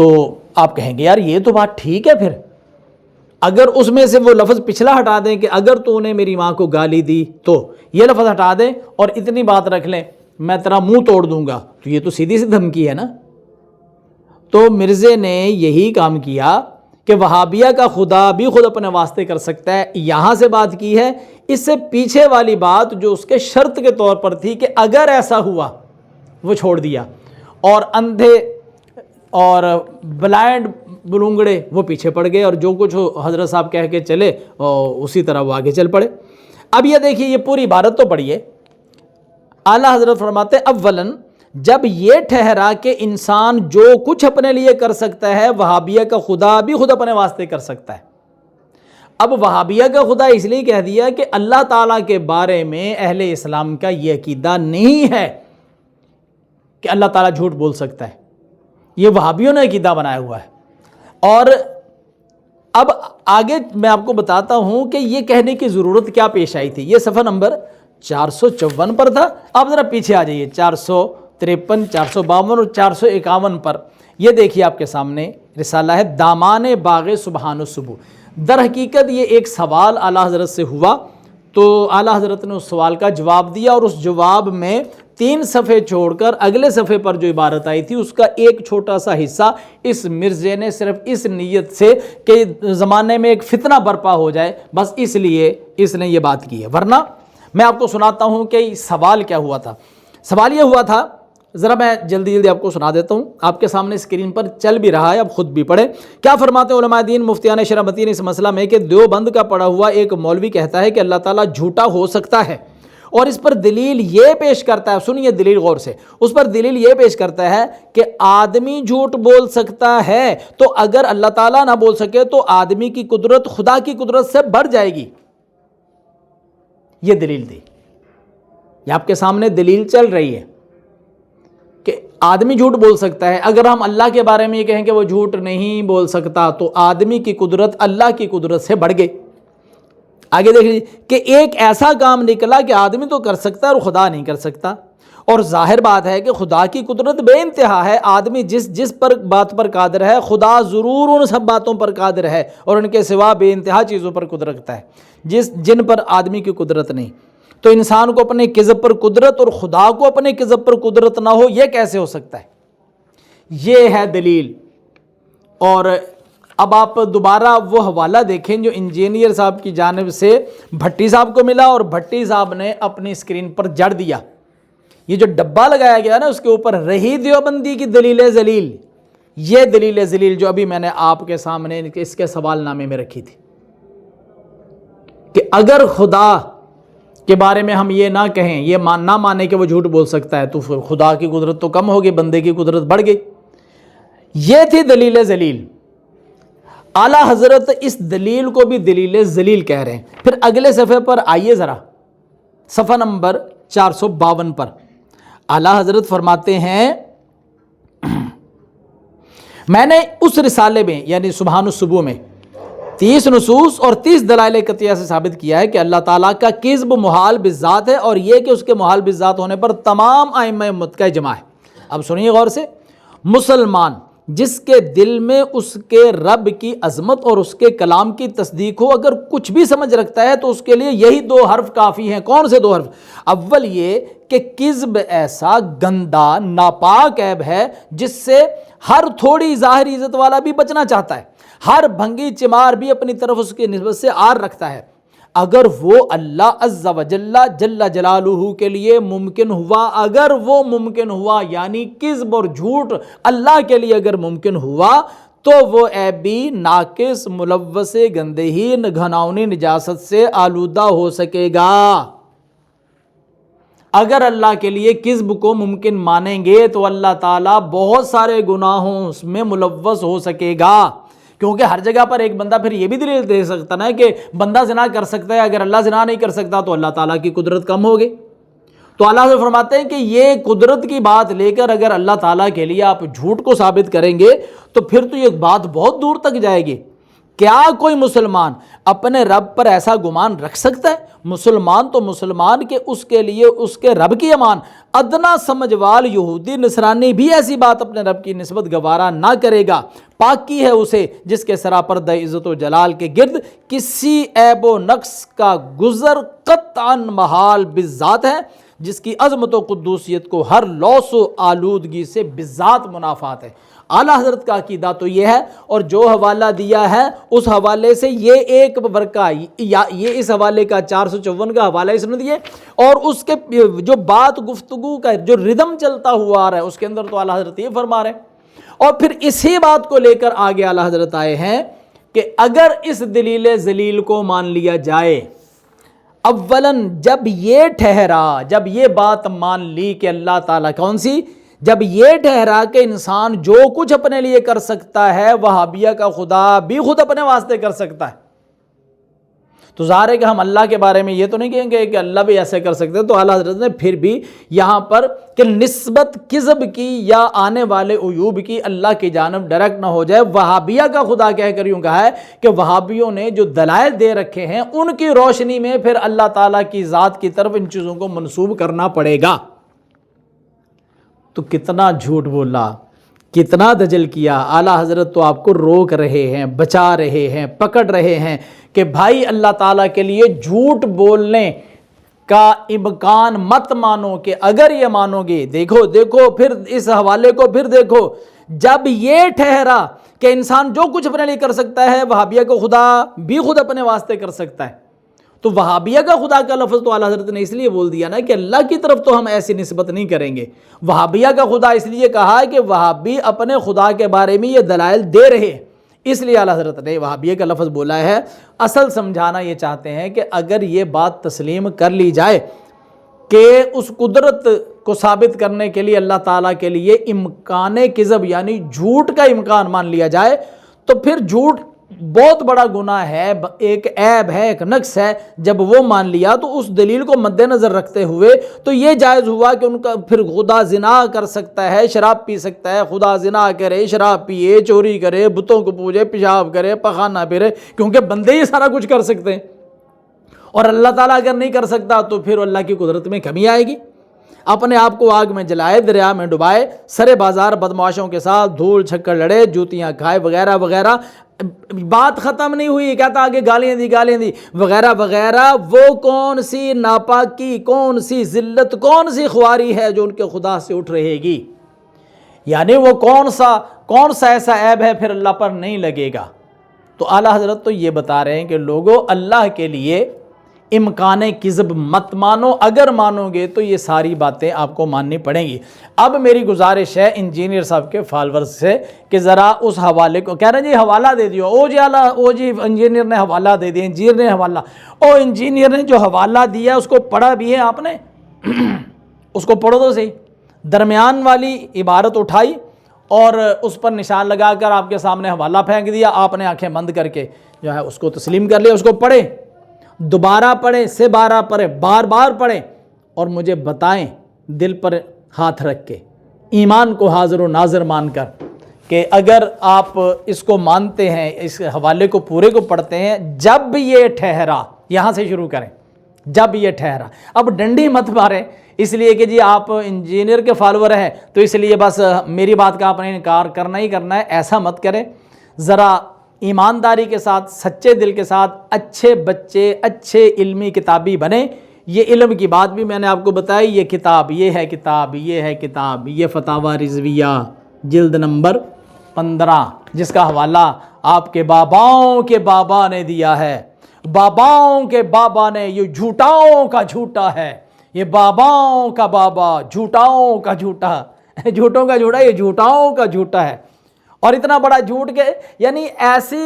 تو آپ کہیں گے یار یہ تو بات ٹھیک ہے، پھر اگر اس میں سے وہ لفظ پچھلا ہٹا دیں کہ اگر تو نے میری ماں کو گالی دی تو یہ لفظ ہٹا دیں اور اتنی بات رکھ لیں میں تیرا منہ توڑ دوں گا، تو یہ تو سیدھی سی دھمکی ہے نا۔ تو مرزے نے یہی کام کیا کہ وہابیہ کا خدا بھی خود اپنے واسطے کر سکتا ہے، یہاں سے بات کی ہے، اس سے پیچھے والی بات جو اس کے شرط کے طور پر تھی کہ اگر ایسا ہوا وہ چھوڑ دیا، اور اندھے اور بلائنڈ بلونگڑے وہ پیچھے پڑ گئے، اور جو کچھ حضرت صاحب کہہ کے چلے اسی طرح وہ آگے چل پڑے۔ اب یہ دیکھیے، یہ پوری عبارت تو پڑھیے، اعلیٰ حضرت فرماتے ہیں اولاً جب یہ ٹھہرا کہ انسان جو کچھ اپنے لیے کر سکتا ہے وہابیہ کا خدا بھی خود اپنے واسطے کر سکتا ہے۔ اب وہابیہ کا خدا اس لیے کہہ دیا کہ اللہ تعالیٰ کے بارے میں اہل اسلام کا یہ عقیدہ نہیں ہے کہ اللہ تعالیٰ جھوٹ بول سکتا ہے، یہ وہابیوں نے عقیدہ بنایا ہوا ہے۔ اور اب آگے میں آپ کو بتاتا ہوں کہ یہ کہنے کی ضرورت کیا پیش آئی تھی۔ یہ صفحہ نمبر 454 پر تھا، آپ ذرا پیچھے آ جائیے 453 452 اور 451 پر۔ یہ دیکھیے آپ کے سامنے رسالہ ہے دامان باغ سبحان الصبح۔ در حقیقت یہ ایک سوال اعلیٰ حضرت سے ہوا، تو اعلیٰ حضرت نے اس سوال کا جواب دیا، اور اس جواب میں 3 صفحے چھوڑ کر اگلے صفحے پر جو عبارت آئی تھی اس کا ایک چھوٹا سا حصہ اس مرزے نے صرف اس نیت سے کہ زمانے میں ایک فتنہ برپا ہو جائے، بس اس لیے اس نے یہ بات کی ہے۔ ورنہ میں آپ کو سناتا ہوں کہ سوال کیا ہوا تھا۔ سوال یہ ہوا تھا، ذرا میں جلدی آپ کو سنا دیتا ہوں، آپ کے سامنے اسکرین پر چل بھی رہا ہے، اب خود بھی پڑھیں۔ کیا فرماتے ہیں علماء دین مفتیان شرعیین اس مسئلہ میں کہ دیوبند کا پڑھا ہوا ایک مولوی کہتا ہے کہ اللہ تعالیٰ جھوٹا ہو سکتا ہے، اور اس پر دلیل یہ پیش کرتا ہے، سنیے دلیل غور سے، اس پر دلیل یہ پیش کرتا ہے کہ آدمی جھوٹ بول سکتا ہے، تو اگر اللہ تعالیٰ نہ بول سکے تو آدمی کی قدرت خدا کی قدرت سے بڑھ جائے گی۔ یہ دلیل دی، یہ آپ کے سامنے دلیل چل رہی ہے کہ آدمی جھوٹ بول سکتا ہے۔ اگر ہم اللہ کے بارے میں یہ کہیں کہ وہ جھوٹ نہیں بول سکتا تو آدمی کی قدرت اللہ کی قدرت سے بڑھ گئی۔ آگے دیکھ لیجیے کہ ایک ایسا کام نکلا کہ آدمی تو کر سکتا ہے اور خدا نہیں کر سکتا، اور ظاہر بات ہے کہ خدا کی قدرت بے انتہا ہے، آدمی جس پر بات پر قادر ہے خدا ضرور ان سب باتوں پر قادر ہے، اور ان کے سوا بے انتہا چیزوں پر قدرت رکھتا ہے جن پر آدمی کی قدرت نہیں۔ تو انسان کو اپنے کذب پر قدرت اور خدا کو اپنے کذب پر قدرت نہ ہو، یہ کیسے ہو سکتا ہے؟ یہ ہے دلیل۔ اور اب آپ دوبارہ وہ حوالہ دیکھیں جو انجینئر صاحب کی جانب سے بھٹی صاحب کو ملا، اور بھٹی صاحب نے اپنی اسکرین پر جڑ دیا۔ یہ جو ڈبہ لگایا گیا نا اس کے اوپر رہی دیوبندی کی دلیل ذلیل، یہ دلیل ذلیل جو ابھی میں نے آپ کے سامنے اس کے سوال نامے میں رکھی تھی کہ اگر خدا کے بارے میں ہم یہ نہ کہیں، یہ نہ مانے کہ وہ جھوٹ بول سکتا ہے، تو پھر خدا کی قدرت تو کم ہوگی، بندے کی قدرت بڑھ گئی۔ یہ تھی دلیل ذلیل۔ اعلیٰ حضرت اس دلیل کو بھی دلیل ذلیل کہہ رہے ہیں۔ پھر اگلے صفحے پر آئیے ذرا، صفحہ نمبر 452 پر اعلیٰ حضرت فرماتے ہیں میں نے اس رسالے میں یعنی سبحان الصبح میں 30 نصوص اور 30 دلائل قطعیہ سے ثابت کیا ہے کہ اللہ تعالیٰ کا کذب محال بالذات ہے، اور یہ کہ اس کے محال بالذات ہونے پر تمام ائمہ امت کا اجماع ہے۔ اب سنیے غور سے، مسلمان جس کے دل میں اس کے رب کی عظمت اور اس کے کلام کی تصدیق ہو، اگر کچھ بھی سمجھ رکھتا ہے تو اس کے لیے یہی 2 حرف کافی ہیں۔ کون سے 2 حرف؟ اول یہ کہ کذب ایسا گندا ناپاک عیب ہے جس سے ہر تھوڑی ظاہری عزت والا بھی بچنا چاہتا ہے، ہر بھنگی چمار بھی اپنی طرف اس کی نسبت سے آر رکھتا ہے۔ اگر وہ اللہ عز و جل جل جلالہ کے لیے ممکن ہوا، اگر وہ ممکن ہوا یعنی کذب اور جھوٹ اللہ کے لیے اگر ممکن ہوا، تو وہ عیب بھی ناقص، ملوث، گندہی، گھناؤنی نجاست سے آلودہ ہو سکے گا۔ اگر اللہ کے لیے کذب کو ممکن مانیں گے تو اللہ تعالیٰ بہت سارے گناہوں میں ملوث ہو سکے گا، کیونکہ ہر جگہ پر ایک بندہ پھر یہ بھی دلیل دے سکتا نا کہ بندہ زنا کر سکتا ہے، اگر اللہ زنا نہیں کر سکتا تو اللہ تعالیٰ کی قدرت کم ہوگی۔ تو اللہ سے فرماتے ہیں کہ یہ قدرت کی بات لے کر اگر اللہ تعالیٰ کے لیے آپ جھوٹ کو ثابت کریں گے تو پھر تو یہ بات بہت دور تک جائے گی۔ کیا کوئی مسلمان اپنے رب پر ایسا گمان رکھ سکتا ہے؟ مسلمان تو مسلمان کہ اس کے لیے اس کے رب کی امان، ادنا سمجھ وال یہودی نصرانی بھی ایسی بات اپنے رب کی نسبت گوارا نہ کرے گا۔ پاکی ہے اسے جس کے سراپردہ عزت و جلال کے گرد کسی عیب و نقص کا گزر قطعاً محال بالذات ہے، جس کی عظمت و قدوسیت کو ہر لوث و آلودگی سے بالذات منافات ہے۔ اعلیٰ حضرت کا عقیدہ تو یہ ہے، اور جو حوالہ دیا ہے اس حوالے سے یہ ایک برقع یہ اس حوالے کا 454 کا حوالہ اس نے دیے، اور اس کے جو بات گفتگو کا جو ردم چلتا ہوا آ رہا ہے اس کے اندر تو اعلیٰ حضرت یہ فرما رہے ہیں۔ اور پھر اسی بات کو لے کر آگے اعلیٰ حضرت آئے ہیں کہ اگر اس دلیل ذلیل کو مان لیا جائے، اولاً جب یہ بات مان لی کہ اللہ تعالیٰ کون سی، جب یہ ٹھہرا کہ انسان جو کچھ اپنے لیے کر سکتا ہے وہابیہ کا خدا بھی خود اپنے واسطے کر سکتا ہے، تو ظاہر ہے کہ ہم اللہ کے بارے میں یہ تو نہیں کہیں گے کہ اللہ بھی ایسے کر سکتے ہیں۔ تو اعلیٰ حضرت نے پھر بھی یہاں پر کہ نسبت کذب کی یا آنے والے عیوب کی اللہ کی جانب ڈائریکٹ نہ ہو جائے، وہابیہ کا خدا کہہ کر یوں کہا ہے کہ وہابیوں نے جو دلائل دے رکھے ہیں ان کی روشنی میں پھر اللہ تعالیٰ کی ذات کی طرف ان چیزوں کو منسوب کرنا پڑے گا۔ تو کتنا جھوٹ بولا، کتنا دجل کیا۔ اعلیٰ حضرت تو آپ کو روک رہے ہیں، بچا رہے ہیں، پکڑ رہے ہیں کہ بھائی اللہ تعالیٰ کے لیے جھوٹ بولنے کا امکان مت مانو، کہ اگر یہ مانو گے، دیکھو پھر اس حوالے کو پھر دیکھو، جب یہ ٹھہرا کہ انسان جو کچھ اپنے لیے کر سکتا ہے وہابیہ کو خدا بھی خود اپنے واسطے کر سکتا ہے، تو وہابیہ کا خدا کا لفظ تو اعلیٰ حضرت نے اس لیے بول دیا نا کہ اللہ کی طرف تو ہم ایسی نسبت نہیں کریں گے۔ وہابیہ کا خدا اس لیے کہا کہ وہابی اپنے خدا کے بارے میں یہ دلائل دے رہے ہیں، اس لیے اعلیٰ حضرت نے وہابیہ کا لفظ بولا ہے۔ اصل سمجھانا یہ چاہتے ہیں کہ اگر یہ بات تسلیم کر لی جائے کہ اس قدرت کو ثابت کرنے کے لیے اللہ تعالیٰ کے لیے امکان کذب یعنی جھوٹ کا امکان مان لیا جائے، تو پھر جھوٹ بہت بڑا گناہ ہے، ایک عیب ہے، ایک نقص ہے۔ جب وہ مان لیا تو اس دلیل کو مد نظر رکھتے ہوئے تو یہ جائز ہوا کہ ان کا پھر خدا زنا کر سکتا ہے، شراب پی سکتا ہے، خدا زنا کرے، شراب پیے، چوری کرے، بتوں کو پوجے، پیشاب کرے، پخانہ پھرے، کیونکہ بندے ہی سارا کچھ کر سکتے ہیں، اور اللہ تعالیٰ اگر نہیں کر سکتا تو پھر اللہ کی قدرت میں کمی آئے گی۔ اپنے آپ کو آگ میں جلائے، دریا میں ڈبائے، سرے بازار بدمعاشوں کے ساتھ دھول چھکر لڑے، جوتیاں کھائے وغیرہ وغیرہ، بات ختم نہیں ہوئی، کہتا آگے گالیاں دی وغیرہ وغیرہ۔ وہ کون سی ناپاکی، کون سی ذلت، کون سی خواری ہے جو ان کے خدا سے اٹھ رہے گی؟ یعنی وہ کون سا ایسا عیب ہے پھر اللہ پر نہیں لگے گا؟ تو اعلیٰ حضرت تو یہ بتا رہے ہیں کہ لوگوں اللہ کے لیے امکان کذب مت مانو، اگر مانو گے تو یہ ساری باتیں آپ کو ماننی پڑیں گی۔ اب میری گزارش ہے انجینئر صاحب کے فالورز سے کہ ذرا اس حوالے کو، کہہ رہے ہیں جی حوالہ دے دیو، او جی انجینئر نے حوالہ دے دیا، انجینئر نے حوالہ، انجینئر نے جو حوالہ دیا اس کو پڑھا بھی ہے آپ نے؟ اس کو پڑھو تو صحیح۔ درمیان والی عبارت اٹھائی اور اس پر نشان لگا کر آپ کے سامنے حوالہ پھینک دیا، آپ نے آنکھیں بند کر کے جو ہے اس کو تسلیم کر لیا۔ اس کو پڑھیں، دوبارہ پڑھیں، سے بارہ پڑھیں، بار بار پڑھیں، اور مجھے بتائیں دل پر ہاتھ رکھ کے، ایمان کو حاضر و ناظر مان کر، کہ اگر آپ اس کو مانتے ہیں، اس حوالے کو پورے کو پڑھتے ہیں، جب یہ ٹھہرا، یہاں سے شروع کریں، جب یہ ٹھہرا۔ اب ڈنڈی مت ماریں اس لیے کہ جی آپ انجینئر کے فالوور ہیں تو اس لیے بس میری بات کا آپ نے انکار کرنا ہی کرنا ہے، ایسا مت کریں۔ ذرا ایمانداری کے ساتھ، سچے دل کے ساتھ، اچھے بچے، اچھے علمی کتابی بنیں۔ یہ علم کی بات بھی میں نے آپ کو بتائی، یہ کتاب، یہ ہے کتاب، یہ ہے کتاب، یہ فتاوی رضویہ جلد نمبر 15، جس کا حوالہ آپ کے باباؤں کے بابا نے دیا ہے۔ باباؤں کے بابا نے، یہ جھوٹاؤں کا جھوٹا ہے، یہ باباؤں کا بابا جھوٹاؤں کا جھوٹا، جھوٹوں کا جھوٹا، یہ جھوٹاؤں کا جھوٹا ہے۔ اور اتنا بڑا جھوٹ کہ یعنی ایسی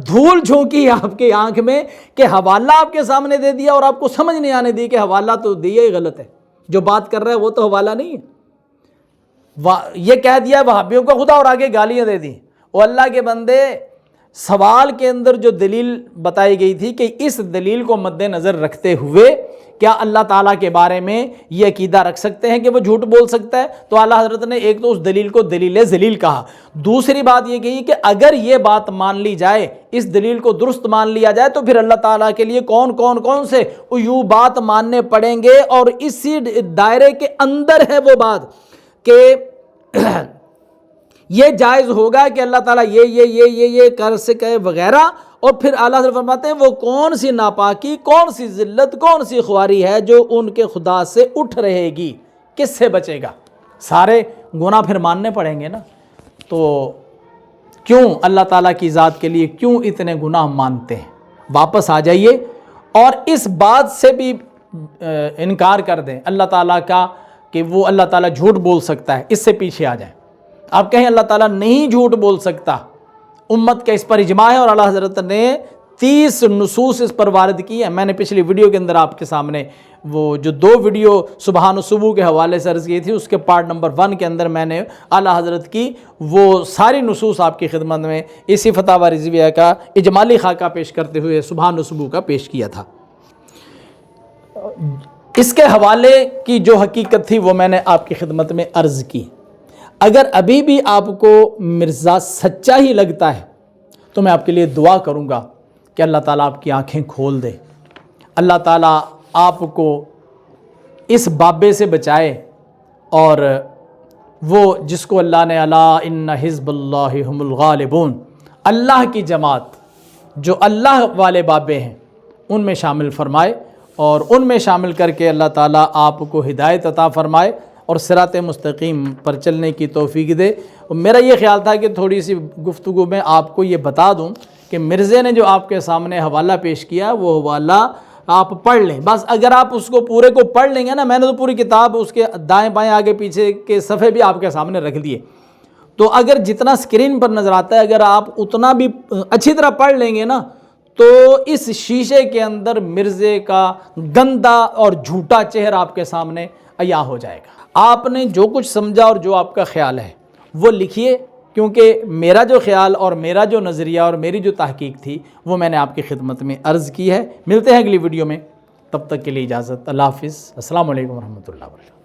دھول جھونکی آپ کی آنکھ میں کہ حوالہ آپ کے سامنے دے دیا اور آپ کو سمجھ نہیں آنے دی کہ حوالہ تو دیا ہی غلط ہے، جو بات کر رہا ہے وہ تو حوالہ نہیں ہے۔ یہ کہہ دیا وہابیوں کا خدا اور آگے گالیاں دے دی۔ وہ اللہ کے بندے، سوال کے اندر جو دلیل بتائی گئی تھی کہ اس دلیل کو مد نظر رکھتے ہوئے کیا اللہ تعالیٰ کے بارے میں یہ عقیدہ رکھ سکتے ہیں کہ وہ جھوٹ بول سکتا ہے؟ تو اعلیٰ حضرت نے ایک تو اس دلیل کو دلیل ذلیل کہا، دوسری بات یہ کہی کہ اگر یہ بات مان لی جائے، اس دلیل کو درست مان لیا جائے، تو پھر اللہ تعالیٰ کے لیے کون سے عیوبات ماننے پڑیں گے، اور اسی دائرے کے اندر ہے وہ بات کہ یہ جائز ہوگا کہ اللہ تعالیٰ یہ کر سکے وغیرہ، اور پھر اعلیٰ حضرت فرماتے ہیں وہ کون سی ناپاکی، کون سی ذلت، کون سی خواری ہے جو ان کے خدا سے اٹھ رہے گی، کس سے بچے گا؟ سارے گناہ پھر ماننے پڑیں گے نا، تو کیوں اللہ تعالیٰ کی ذات کے لیے کیوں اتنے گناہ مانتے ہیں؟ واپس آ جائیے اور اس بات سے بھی انکار کر دیں اللہ تعالیٰ کا کہ وہ اللہ تعالیٰ جھوٹ بول سکتا ہے، اس سے پیچھے آ جائیں۔ آپ کہیں اللہ تعالیٰ نہیں جھوٹ بول سکتا، امت کا اس پر اجماع ہے، اور اعلیٰ حضرت نے 30 نصوص اس پر وارد کی ہے۔ میں نے پچھلی ویڈیو کے اندر آپ کے سامنے وہ جو 2 ویڈیو سبحان و صبح کے حوالے سے عرض کی تھی، اس کے پارٹ نمبر 1 کے اندر میں نے اعلیٰ حضرت کی وہ ساری نصوص آپ کی خدمت میں اسی فتاوی رضویہ کا اجمالی خاکہ پیش کرتے ہوئے سبحان و صبح کا پیش کیا تھا۔ اس کے حوالے کی جو حقیقت تھی وہ میں نے آپ کی خدمت میں عرض کی۔ اگر ابھی بھی آپ کو مرزا سچا ہی لگتا ہے تو میں آپ کے لیے دعا کروں گا کہ اللہ تعالیٰ آپ کی آنکھیں کھول دے، اللہ تعالیٰ آپ کو اس بابے سے بچائے، اور وہ جس کو اللہ نے الا ان حزب اللہ هم الغالبون، اللہ کی جماعت جو اللہ والے بابے ہیں ان میں شامل فرمائے، اور ان میں شامل کر کے اللہ تعالیٰ آپ کو ہدایت عطا فرمائے اور صراط مستقیم پر چلنے کی توفیق دے۔ میرا یہ خیال تھا کہ تھوڑی سی گفتگو میں آپ کو یہ بتا دوں کہ مرزے نے جو آپ کے سامنے حوالہ پیش کیا وہ حوالہ آپ پڑھ لیں، بس اگر آپ اس کو پورے کو پڑھ لیں گے نا، میں نے تو پوری کتاب اس کے دائیں بائیں آگے پیچھے کے صفحے بھی آپ کے سامنے رکھ دیے، تو اگر جتنا اسکرین پر نظر آتا ہے اگر آپ اتنا بھی اچھی طرح پڑھ لیں گے نا، تو اس شیشے کے اندر مرزے کا گندا اور جھوٹا چہرہ آپ کے سامنے عیاں ہو جائے گا۔ آپ نے جو کچھ سمجھا اور جو آپ کا خیال ہے وہ لکھیے، کیونکہ میرا جو خیال اور میرا جو نظریہ اور میری جو تحقیق تھی وہ میں نے آپ کی خدمت میں عرض کی ہے۔ ملتے ہیں اگلی ویڈیو میں، تب تک کے لیے اجازت، اللہ حافظ، السلام علیکم ورحمۃ اللہ وبرکاتہ۔